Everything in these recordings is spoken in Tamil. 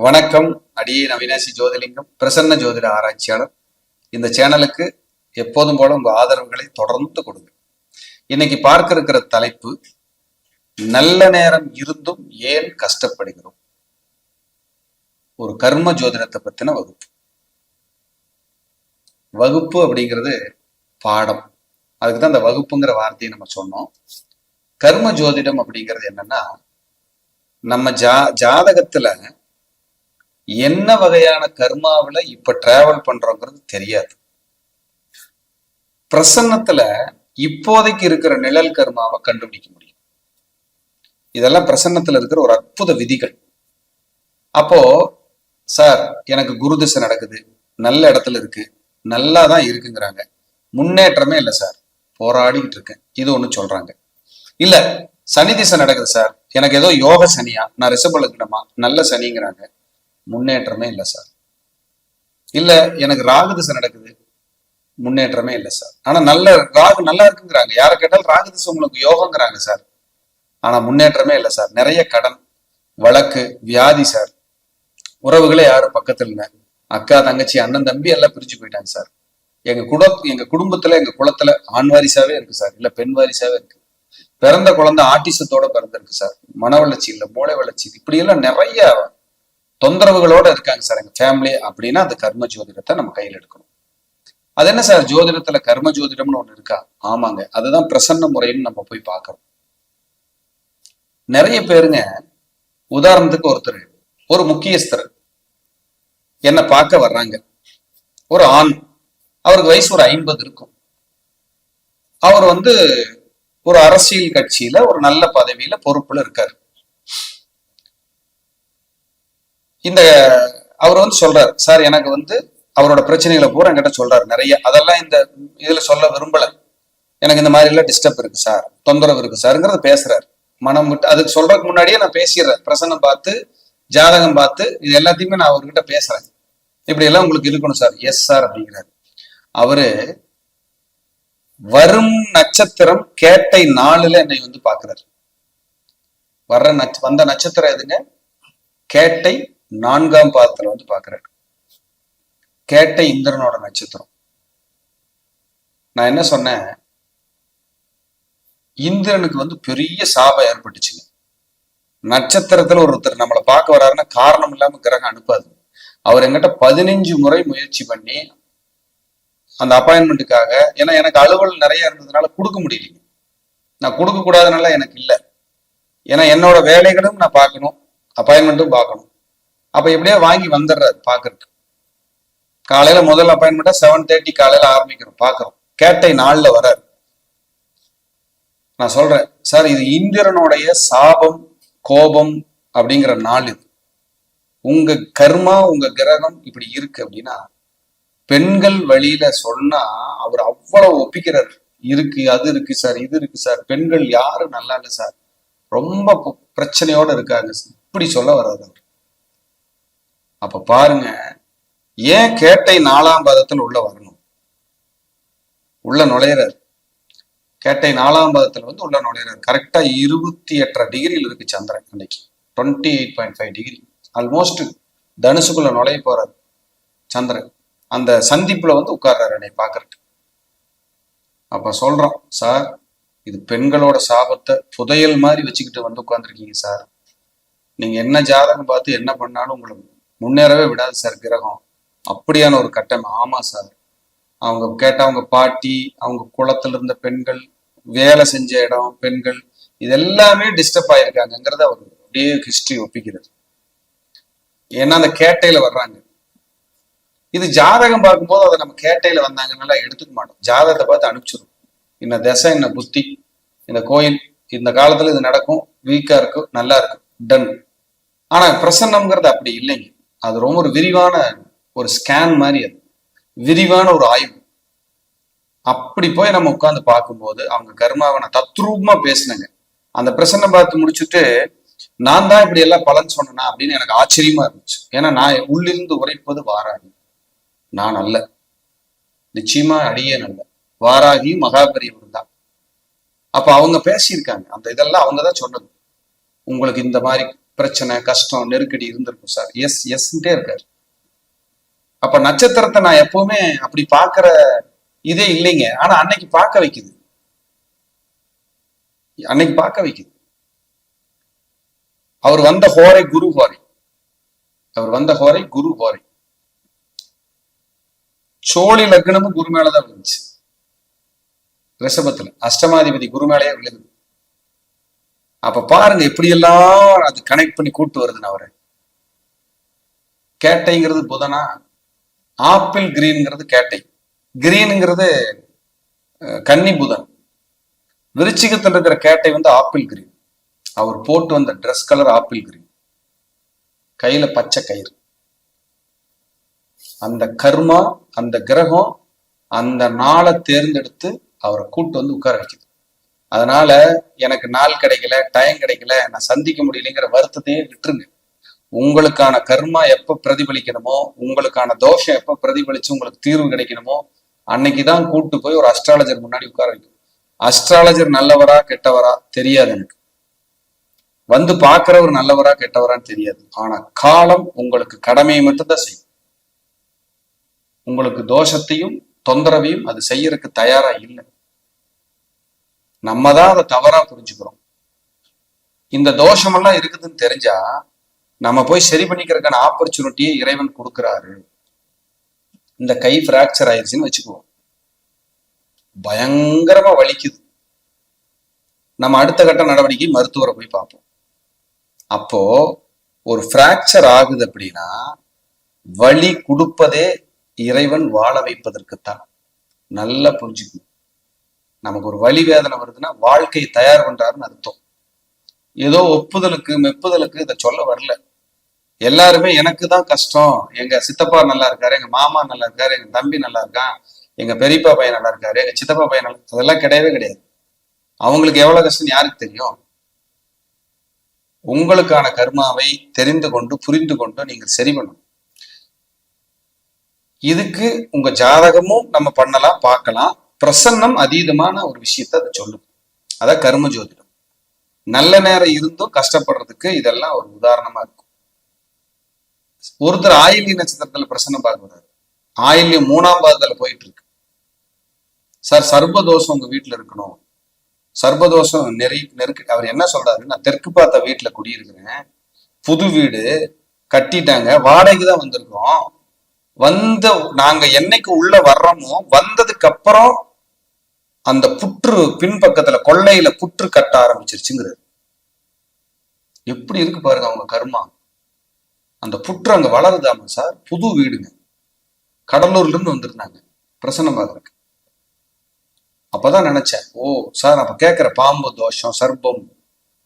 வணக்கம். அடியேன் அவினாசி ஜோதிலிங்கம், பிரசன்ன ஜோதிட ஆராய்ச்சியாளர். இந்த சேனலுக்கு எப்போதும் போல உங்க ஆதரவுகளை தொடர்ந்து கொடுங்க. இன்னைக்கு பார்க்க இருக்கிற தலைப்பு, நல்ல நேரம் இருந்தும் ஏன் கஷ்டப்படுகிறோம். ஒரு கர்ம ஜோதிடத்தை பத்தின வகுப்பு. வகுப்பு அப்படிங்கிறது பாடம், அதுக்குதான் அந்த வகுப்புங்கிற வார்த்தையை நம்ம சொன்னோம். கர்ம ஜோதிடம் அப்படிங்கிறது என்னன்னா, நம்ம ஜாதகத்துல என்ன வகையான கர்மாவில இப்ப டிராவல் பண்றோங்கிறது தெரியாது. பிரசன்னத்துல இப்போதைக்கு இருக்கிற நிழல் கர்மாவை கண்டுபிடிக்க முடியும். இதெல்லாம் பிரசன்னத்துல இருக்கிற ஒரு அற்புத விதிகள். அப்போ சார் எனக்கு குரு திசை நடக்குது, நல்ல இடத்துல இருக்கு, நல்லா தான் இருக்குங்கிறாங்க, முன்னேற்றமே இல்லை சார், போராடிக்கிட்டு இருக்கேன், இது ஒண்ணு சொல்றாங்க. இல்ல சனி திசை நடக்குது சார், எனக்கு ஏதோ யோக சனியா, நான் ரிஷப லக்னமா, நல்ல சனிங்கிறாங்க, முன்னேற்றமே இல்லை சார். இல்ல எனக்கு ராகு திசை நடக்குது, முன்னேற்றமே இல்லை சார். ஆனா ராகு நல்லா இருக்குங்கிறாங்க, யாரை கேட்டாலும் ராகு திசை உங்களுக்கு யோகங்கிறாங்க சார், ஆனா முன்னேற்றமே இல்லை சார். நிறைய கடன், வழக்கு, வியாதி சார், உறவுகளே யாரும் பக்கத்துல இல்லை, அக்கா தங்கச்சி அண்ணன் தம்பி எல்லாம் பிரிஞ்சு போயிட்டாங்க சார். எங்க குடும்பத்துல எங்க குலத்துல ஆண் வாரிசாவே இருக்கு சார், இல்ல பெண் வாரிசாவே இருக்கு, பிறந்த குழந்தை ஆட்டிசத்தோட பிறந்திருக்கு சார், மன வளர்ச்சி இல்லை, மூளை வளர்ச்சி, இப்படி எல்லாம் நிறைய தொந்தரவுகளோட இருக்காங்க சார் எங்க ஃபேமிலி. அப்படின்னா அந்த கர்ம ஜோதிடத்தை நம்ம கையில் எடுக்கணும். அது என்ன சார், ஜோதிடத்துல கர்ம ஜோதிடம்னு ஒண்ணு இருக்கா? ஆமாங்க, அதுதான் பிரசன்ன முறைன்னு நம்ம போய் பார்க்கறோம். நிறைய பேருங்க, உதாரணத்துக்கு ஒருத்தர், ஒரு முக்கியஸ்தர் என்ன பார்க்க வர்றாங்க, ஒரு ஆண், அவருக்கு வயசு ஒரு 50 இருக்கும். அவர் ஒரு அரசியல் கட்சியில ஒரு நல்ல பதவியில பொறுப்புல இருக்காரு. அவர் சொல்றாரு, சார் எனக்கு அவரோட பிரச்சனைகளை பூரா என்கிட்ட சொல்றாரு நிறைய. அதெல்லாம் இந்த இதுல சொல்ல விரும்பல, எனக்கு இந்த மாதிரி எல்லாம் டிஸ்டர்ப் இருக்கு சார், தொந்தரவு இருக்கு சாருங்கிறத பேசுறாரு மனம் விட்டு. அதுக்கு சொல்றதுக்கு முன்னாடியே நான் பேசிடுறேன், பிரசன்னம் பார்த்து ஜாதகம் பார்த்து இது எல்லாத்தையுமே நான் அவர்கிட்ட பேசுறேன், இப்படி எல்லாம் உங்களுக்கு இருக்கணும் சார். எஸ் சார் அப்படிங்கிறாரு. அவரு வரும் நட்சத்திரம் கேட்டை 4ல என்னை பாக்குறாரு. வந்த நட்சத்திரம் எதுங்க? கேட்டை 4ஆம் பாதத்துல பாக்குறாரு. கேட்டை இந்திரனோட நட்சத்திரம். நான் என்ன சொன்னேன், இந்திரனுக்கு பெரிய சாபம் ஏற்பட்டுச்சுங்க. நட்சத்திரத்துல ஒருத்தர் நம்மளை பார்க்க வர்றாருன்னா காரணம் இல்லாம கிரகம் அனுப்பாது. அவர் என்கிட்ட 15 முறை முயற்சி பண்ணி அந்த அப்பாயின்மெண்ட்டுக்காக, ஏன்னா எனக்கு அலுவல் நிறைய இருந்ததுனால கொடுக்க முடியலைங்க. நான் கொடுக்க கூடாதனால எனக்கு இல்லை, ஏன்னா என்னோட வேலைகளும் நான் பார்க்கணும், அப்பாயின்மெண்ட்டும் பார்க்கணும். அப்ப எப்படியோ வாங்கி வந்துடுறாரு பாக்குறதுக்கு. காலையில முதல் அப்பாயின்மெண்டா 7:30 காலையில ஆரம்பிக்கிறோம், பாக்குறோம். கேட்டை 4ல வர்றாரு. நான் சொல்றேன், சார் இது இந்திரனுடைய சாபம், கோபம் அப்படிங்கிற நாள் இது. உங்க கர்மா, உங்க கிரகம் இப்படி இருக்கு அப்படின்னா, பெண்கள் வழியில சொன்னா அவர் அவ்வளவு ஒப்பிக்கிறார். இருக்கு, அது இருக்கு சார், இது இருக்கு சார், பெண்கள் யாரும் நல்லா இல்லை சார், ரொம்ப பிரச்சனையோட இருக்காங்க, இப்படி சொல்ல வர்றாரு அவர். அப்ப பாருங்க, ஏன் கேட்டை 4ஆம் பாதத்துல உள்ள வரணும்? உள்ள நுழையிறாரு. கேட்டை 4ஆம் பாதத்துல உள்ள நுழையிறாரு. கரெக்டா 28.5 டிகிரியில் இருக்கு சந்திரன். அன்னைக்கு 28.5 டிகிரி, ஆல்மோஸ்ட் தனுசுக்குள்ள நுழைய போறாரு சந்திரன். அந்த சந்திப்புல உட்கார்றாரு என்னை பாக்குறதுக்கு. அப்ப சொல்றோம், சார் இது பெண்களோட சாபத்தை புதையல் மாதிரி வச்சுக்கிட்டு உட்கார்ந்துருக்கீங்க சார். நீங்க என்ன ஜாதகம் பார்த்து என்ன பண்ணாலும் உங்களுக்கு முன்னேறவே விடாது சார் கிரகம், அப்படியான ஒரு கட்டம். ஆமா சார், அவங்க கேட்ட அவங்க பாட்டி, அவங்க குளத்துல இருந்த பெண்கள், வேலை செஞ்ச இடம் பெண்கள், இதெல்லாமே டிஸ்டர்ப் ஆயிருக்காங்கிறத அவர் அப்படியே ஹிஸ்டரி ஒப்பிக்கிறது. ஏன்னா அந்த கேட்டையில வர்றாங்க. இது ஜாதகம் பார்க்கும்போது அதை நம்ம கேட்டையில வந்தாங்கன்னால எடுத்துக்க மாட்டோம், ஜாதகத்தை பார்த்து அனுப்பிச்சிடும். இந்த திசை, இந்த புத்தி, இந்த கோயில், இந்த காலத்துல இது நடக்கும், வீக்கா இருக்கும், நல்லா இருக்கும், டன். ஆனா பிரசன்னம்ங்கிறது அப்படி இல்லைங்க. அது ரொம்ப ஒரு விரிவான ஒரு ஸ்கேன் மாதிரி, அது விரிவான ஒரு ஆய்வு. அப்படி போய் நம்ம உட்காந்து பார்க்கும்போது அவங்க கர்மாவை நான் தத்ரூபமா பேசினேங்க. அந்த பிரசன்னம் பார்த்து முடிச்சுட்டு, நான் தான் இப்படி எல்லாம் பலன் சொன்னேனா அப்படின்னு எனக்கு ஆச்சரியமா இருந்துச்சு. ஏன்னா நான் உள்ளிருந்து உரைப்பது வாராகி, நான் அல்ல, நிச்சயமா அடியேன் அல்ல, வாராகியும் மகாபெரியவர் தான். அப்ப அவங்க பேசியிருக்காங்க, அந்த இதெல்லாம் அவங்கதான் சொன்னது. உங்களுக்கு இந்த மாதிரி பிரச்சனை, கஷ்டம், நெருக்கடி இருந்திருக்கும் சார். எஸ் எஸ்ன்ட்டே இருக்காரு. அப்ப நட்சத்திரத்தை நான் எப்பவுமே அப்படி பாக்குற இதே இல்லைங்க. ஆனா அன்னைக்கு பார்க்க வைக்குது, அன்னைக்கு பார்க்க வைக்குது. அவர் வந்த ஹோரை குரு ஹோரை, அவர் வந்த ஹோரை குரு ஹோரை. சோழி லக்னமும் குரு மேலதான் விழுந்துச்சு. ரிஷபத்துல அஷ்டமாதிபதி குரு மேலேயே விழுகுது. அப்ப பாருங்க எப்படியெல்லாம் அது கனெக்ட் பண்ணி கூட்டு வருதுன்னு. அவரை கேட்டைங்கிறது புதனா, ஆப்பிள் கிரீன்ங்கிறது கேட்டை, கிரீனுங்கிறது கன்னி புதன். விருச்சிகத்தில் இருக்கிற கேட்டை வந்து ஆப்பிள் கிரீன். அவர் போட்டு வந்த ட்ரெஸ் கலர் ஆப்பிள் கிரீன், கையில பச்சை கயிறு. அந்த கர்மா, அந்த கிரகம் அந்த நாளை தேர்ந்தெடுத்து அவரை கூட்டு வந்து உட்கார வைக்குது. அதனால எனக்கு நாள் கிடைக்கல, டைம் கிடைக்கல, நான் சந்திக்க முடியலைங்கிற வருத்தத்தையே விட்டுருங்க. உங்களுக்கான கர்மா எப்ப பிரதிபலிக்கணுமோ, உங்களுக்கான தோஷம் எப்ப பிரதிபலிச்சு உங்களுக்கு தீர்வு கிடைக்கணுமோ அன்னைக்குதான் கூட்டு போய் ஒரு அஸ்ட்ராலஜர் முன்னாடி உட்கார வைக்கும். அஸ்ட்ராலஜர் நல்லவரா கெட்டவரா தெரியாது எனக்கு, வந்து பாக்குறவர் நல்லவரா கெட்டவரான்னு தெரியாது. ஆனா காலம் உங்களுக்கு கடமையை மட்டும்தான் செய்யும். உங்களுக்கு தோஷத்தையும் தொந்தரவையும் அது செய்யறதுக்கு தயாரா இல்லை. நம்ம தான் அதை தவறா புரிஞ்சுக்கிறோம். இந்த தோஷமெல்லாம் இருக்குதுன்னு தெரிஞ்சா நம்ம போய் சரி பண்ணிக்கிறதுக்கான ஆப்பர்ச்சுனிட்டியை இறைவன் கொடுக்கிறாரு. இந்த கை பிராக்சர் ஆயிடுச்சுன்னு வச்சுக்குவோம், பயங்கரமா வலிக்குது. நம்ம அடுத்த கட்ட நடவடிக்கை மருத்துவரை போய் பார்ப்போம். அப்போ ஒரு பிராக்சர் ஆகுது அப்படின்னா வலி கொடுப்பதே இறைவன் வாழ வைப்பதற்குத்தான். நல்லா புரிஞ்சுக்கணும். நமக்கு ஒரு வலி வேதனை வருதுன்னா வாழ்க்கையை தயார் பண்றாருன்னு அர்த்தம். ஏதோ ஒப்புதலுக்கு மெப்புதலுக்கு இதை சொல்ல வரல. எல்லாருமே எனக்கு தான் கஷ்டம், எங்க சித்தப்பா நல்லா இருக்காரு, எங்க மாமா நல்லா இருக்காரு, எங்க தம்பி நல்லா இருக்கான், எங்க பெரியப்பா பையன் நல்லா இருக்காரு, எங்க சித்தப்பா பையன் நல்லா, அதெல்லாம் கிடையவே கிடையாது. அவங்களுக்கு எவ்வளவு கஷ்டம் யாருக்கு தெரியும்? உங்களுக்கான கர்மாவை தெரிந்து கொண்டு புரிந்து கொண்டு நீங்கள் சரி பண்ணணும். இதுக்கு உங்க ஜாதகமும் நம்ம பண்ணலாம், பார்க்கலாம். பிரசன்னம் அதீதமான ஒரு விஷயத்த அதை சொல்லுது. அதான் கர்ம ஜோதிடம். நல்ல நேரம் இருந்தும் கஷ்டப்படுறதுக்கு இதெல்லாம் ஒரு உதாரணமா இருக்கும். ஒருத்தர் ஆயில்ய நட்சத்திரத்துல பிரசன்னம் பார்க்கிறாரு, ஆயில்யம் 3ஆம் பாதத்துல போயிட்டு இருக்கு. சார் சர்வதோஷம் உங்க வீட்டுல இருக்கணும், சர்வதோஷம் நெருக்கி. அவர் என்ன சொல்றாரு, நான் தெற்கு பார்த்த வீட்டுல குடியிருக்கிறேன், புது வீடு கட்டிட்டாங்க, வாடகைக்கு தான் வந்திருக்கோம், வந்த நாங்க என்னைக்கு உள்ள வர்றோமோ வந்ததுக்கு அப்புறம் அந்த புற்று பின்பக்கத்துல கொள்ளையில புற்று கட்ட ஆரம்பிச்சிருச்சுங்கிறது. எப்படி இருக்கு பாருங்க அவங்க கர்மா. அந்த புற்று அங்க வளருதாமா சார். புது வீடுங்க, கடலூர்ல இருந்து வந்திருந்தாங்க பிரசன்னம் பார்க்கறதுக்கு. அப்பதான் நினைச்சேன், ஓ சார் அப்ப கேட்கிற பாம்பு தோஷம் சர்ப்பம்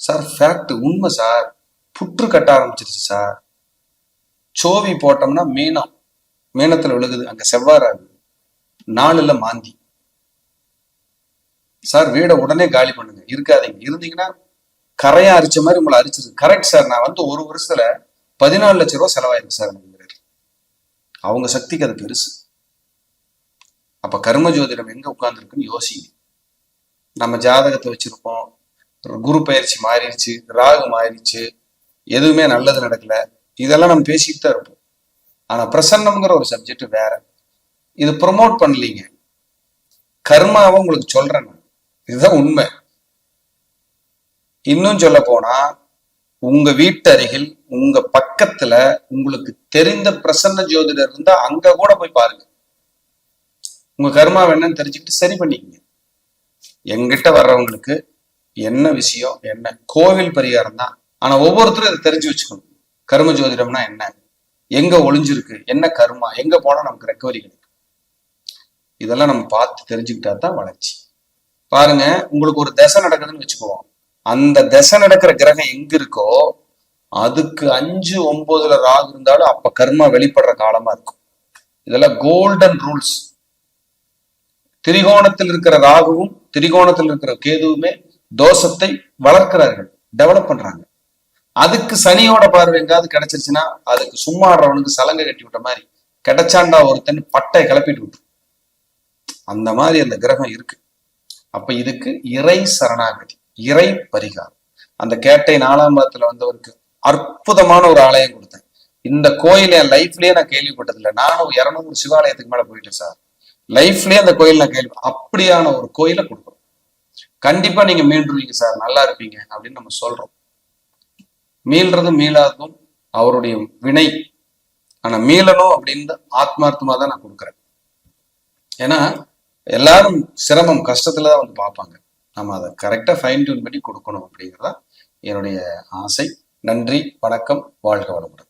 சார், ஃபேக்ட் உண்மை சார். புற்று கட்ட ஆரம்பிச்சிருச்சு சார். சோவி போட்டோம்னா மீனம், மீனத்துல விழுகுது, அங்க செவ்வாறாகுது, நாலுல மாந்தி. சார் வீடை உடனே காலி பண்ணுங்க, இருக்காதீங்க, இருந்தீங்கன்னா கரையா அரிச்ச மாதிரி உங்களை அரிச்சிருக்கு. கரெக்ட் சார், நான் வந்து ஒரு வருஷத்துல 14 லட்சம் ரூபாய் செலவாயிருக்கு சார். அவங்க சக்திக்கு அது பெருசு. அப்ப கர்ம ஜோதிடம் எங்க உட்கார்ந்துருக்குன்னு யோசிங்க. நம்ம ஜாதகத்தை வச்சிருப்போம், குரு பயிற்சி மாறிடுச்சு, ராகு மாறிடுச்சு, எதுவுமே நல்லது நடக்கல, இதெல்லாம் நம்ம பேசிட்டு தான் இருப்போம். ஆனா பிரசன்னம்ங்கிற ஒரு சப்ஜெக்ட் வேற. இது ப்ரொமோட் பண்ணலீங்க, கர்மாவை உங்களுக்கு சொல்றேன் நான், இதுதான் உண்மை. இன்னும் சொல்ல போனா உங்க வீட்டு அருகில் உங்க பக்கத்துல உங்களுக்கு தெரிந்த பிரசன்ன ஜோதிடர் இருந்தா அங்க கூட போய் பாருங்க. உங்க கர்மா என்னன்னு தெரிஞ்சுக்கிட்டு சரி பண்ணிக்கங்க. எங்கிட்ட வர்றவங்களுக்கு என்ன விஷயம், என்ன கோவில் பரிகாரம் தான். ஆனா ஒவ்வொருத்தரும் இதை தெரிஞ்சு வச்சுக்கணும். கர்ம ஜோதிடம்னா என்ன, எங்க ஒளிஞ்சிருக்கு, என்ன கர்மா, எங்க போனா நமக்கு ரெக்கவரி கிடைக்கும், இதெல்லாம் நம்ம பார்த்து தெரிஞ்சுக்கிட்டா தான் வளர்ச்சி. பாருங்க, உங்களுக்கு ஒரு தசை நடக்குதுன்னு வச்சுக்குவோம், அந்த தசை நடக்கிற கிரகம் எங்க இருக்கோ அதுக்கு 5, 9ல ராகு இருந்தாலும் அப்ப கர்மா வெளிப்படுற காலமா இருக்கும். இதெல்லாம் கோல்டன் ரூல்ஸ். திரிகோணத்தில் இருக்கிற ராகுவும் திரிகோணத்தில் இருக்கிற கேதுவுமே தோஷத்தை வளர்க்கிறார்கள், டெவலப் பண்றாங்க. அதுக்கு சனியோட பார்வை எங்காவது கிடைச்சிருச்சுன்னா அதுக்கு சும்மா ஆடுறவனுக்கு சலங்கை கட்டி விட்ட மாதிரி கிடைச்சாண்டா ஒருத்தன் பட்டை கிளப்பிட்டு விட்டு, அந்த மாதிரி அந்த கிரகம் இருக்கு. அப்ப இதுக்கு இறை சரணாகதி, இறை பரிகாரம். அந்த கேட்டை 4ஆம் பாதத்துல வந்தவருக்கு அற்புதமான ஒரு ஆலயம் கொடுத்தேன். இந்த கோயில் என் லைஃப்லயே நான் கேள்விப்பட்டதில்லை. நானும் 200 சிவாலயத்துக்கு மேல போயிட்டேன் சார். லைஃப்லயே அந்த கோயில் நான் கேள்வி, அப்படியான ஒரு கோயிலை கொடுக்குறோம். கண்டிப்பா நீங்க மீண்டுருவீங்க சார், நல்லா இருப்பீங்க அப்படின்னு நம்ம சொல்றோம். மீள்றதும் மீளாததும் அவருடைய வினை. ஆனா மீளணும் அப்படின்னு ஆத்மார்த்தமா தான் நான் கொடுக்குறேன். ஏன்னா எல்லாரும் சிரமம் கஷ்டத்துலதான் வந்து பார்ப்பாங்க. நம்ம அதை கரெக்டா ஃபைன் டியூன் பண்ணி கொடுக்கணும் அப்படிங்கிறதா என்னுடைய ஆசை. நன்றி, வணக்கம், வாழ்க வளமுடன்.